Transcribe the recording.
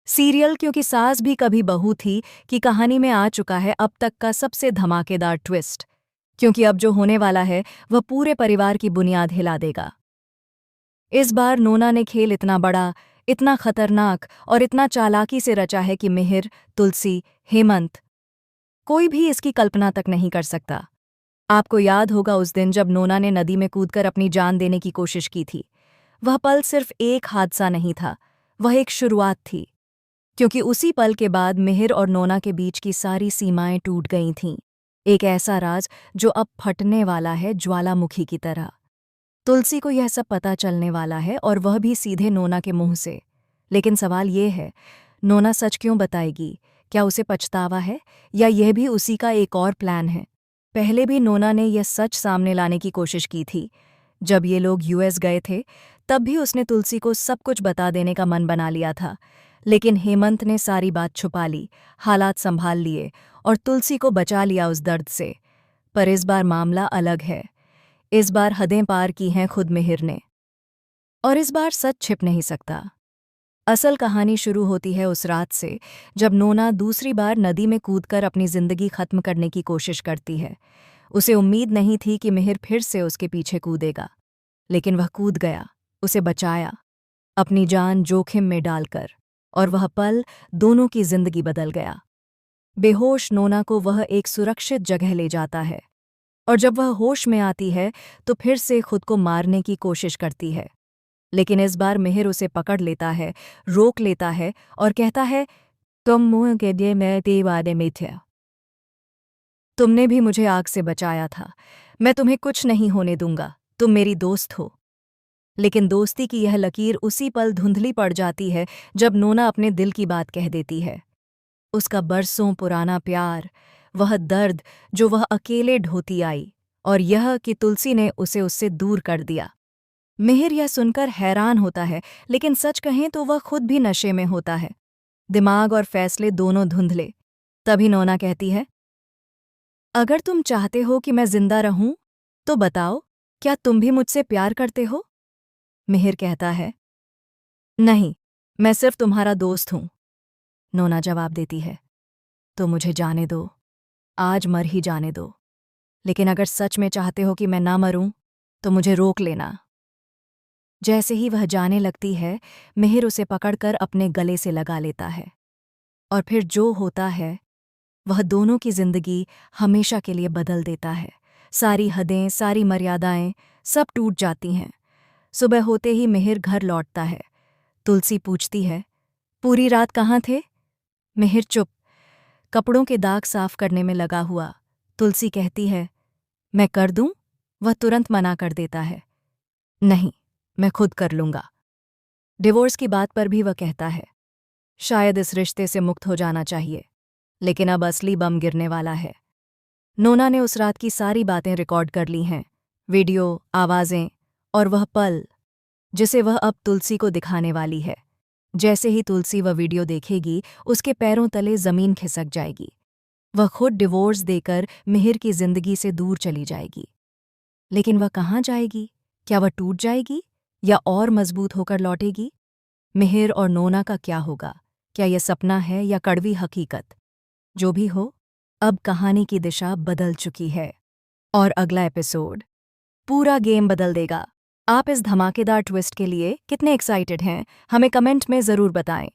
Serial क्योंकि सास भी कभी बहू थी की कहानी में आ चुका है अब तक का सबसे धमाकेदार ट्विस्ट, क्योंकि अब जो होने वाला है वह पूरे परिवार की बुनियाद हिला देगा। इस बार नोना ने खेल इतना बड़ा, इतना खतरनाक और इतना चालाकी से रचा है कि मिहिर, तुलसी, हेमंत, कोई भी इसकी कल्पना तक नहीं कर सकता। आपको याद होगा उस दिन जब नोना ने नदी में कूदकर अपनी जान देने की कोशिश की थी। वह पल सिर्फ एक हादसा नहीं था, वह एक शुरुआत थी, क्योंकि उसी पल के बाद मिहिर और नोना के बीच की सारी सीमाएं टूट गई थीं। एक ऐसा राज जो अब फटने वाला है ज्वालामुखी की तरह। तुलसी को यह सब पता चलने वाला है और वह भी सीधे नोना के मुंह से। लेकिन सवाल ये है, नोना सच क्यों बताएगी? क्या उसे पछतावा है या यह भी उसी का एक और प्लान है? पहले भी नोना ने यह सच सामने लाने की कोशिश की थी। जब ये लोग यूएस गए थे तब भी उसने तुलसी को सब कुछ बता देने का मन बना लिया था, लेकिन हेमंत ने सारी बात छुपा ली, हालात संभाल लिए और तुलसी को बचा लिया उस दर्द से। पर इस बार मामला अलग है। इस बार हदें पार की हैं खुद मिहिर ने, और इस बार सच छिप नहीं सकता। असल कहानी शुरू होती है उस रात से जब नोना दूसरी बार नदी में कूदकर अपनी जिंदगी खत्म करने की कोशिश करती है। उसे उम्मीद नहीं थी कि मिहिर फिर से उसके पीछे कूदेगा, लेकिन वह कूद गया, उसे बचाया, अपनी जान जोखिम में डालकर, और वह पल दोनों की जिंदगी बदल गया। बेहोश नोना को वह एक सुरक्षित जगह ले जाता है, और जब वह होश में आती है तो फिर से खुद को मारने की कोशिश करती है। लेकिन इस बार मिहिर उसे पकड़ लेता है, रोक लेता है और कहता है, तुम मुंह के दिए मैं दीवाने में थे। तुमने भी मुझे आग से बचाया था, मैं तुम्हें कुछ नहीं होने दूंगा, तुम मेरी दोस्त हो। लेकिन दोस्ती की यह लकीर उसी पल धुंधली पड़ जाती है जब नोना अपने दिल की बात कह देती है। उसका बरसों पुराना प्यार, वह दर्द जो वह अकेले ढोती आई, और यह कि तुलसी ने उसे उससे दूर कर दिया। मिहिर यह सुनकर हैरान होता है, लेकिन सच कहें तो वह खुद भी नशे में होता है, दिमाग और फैसले दोनों धुंधले। तभी नोना कहती है, अगर तुम चाहते हो कि मैं जिंदा रहूं तो बताओ, क्या तुम भी मुझसे प्यार करते हो? मिहिर कहता है, नहीं, मैं सिर्फ तुम्हारा दोस्त हूं। नोना जवाब देती है, तो मुझे जाने दो, आज मर ही जाने दो। लेकिन अगर सच में चाहते हो कि मैं ना मरूं तो मुझे रोक लेना। जैसे ही वह जाने लगती है, मिहिर उसे पकड़कर अपने गले से लगा लेता है, और फिर जो होता है वह दोनों की जिंदगी हमेशा के लिए बदल देता है। सारी हदें, सारी मर्यादाएं, सब टूट जाती हैं। सुबह होते ही मिहिर घर लौटता है। तुलसी पूछती है, पूरी रात कहाँ थे? मिहिर चुप, कपड़ों के दाग साफ करने में लगा हुआ। तुलसी कहती है, मैं कर दूं? वह तुरंत मना कर देता है, नहीं, मैं खुद कर लूंगा। डिवोर्स की बात पर भी वह कहता है, शायद इस रिश्ते से मुक्त हो जाना चाहिए। लेकिन अब असली बम गिरने वाला है। नोना ने उस रात की सारी बातें रिकॉर्ड कर ली हैं, वीडियो, आवाज़ें, और वह पल जिसे वह अब तुलसी को दिखाने वाली है। जैसे ही तुलसी वह वीडियो देखेगी, उसके पैरों तले जमीन खिसक जाएगी। वह खुद डिवोर्स देकर मिहिर की जिंदगी से दूर चली जाएगी। लेकिन वह कहाँ जाएगी? क्या वह टूट जाएगी या और मजबूत होकर लौटेगी? मिहिर और नोना का क्या होगा? क्या यह सपना है या कड़वी हकीकत? जो भी हो, अब कहानी की दिशा बदल चुकी है, और अगला एपिसोड पूरा गेम बदल देगा। आप इस धमाकेदार ट्विस्ट के लिए कितने एक्साइटेड हैं? हमें कमेंट में ज़रूर बताएं।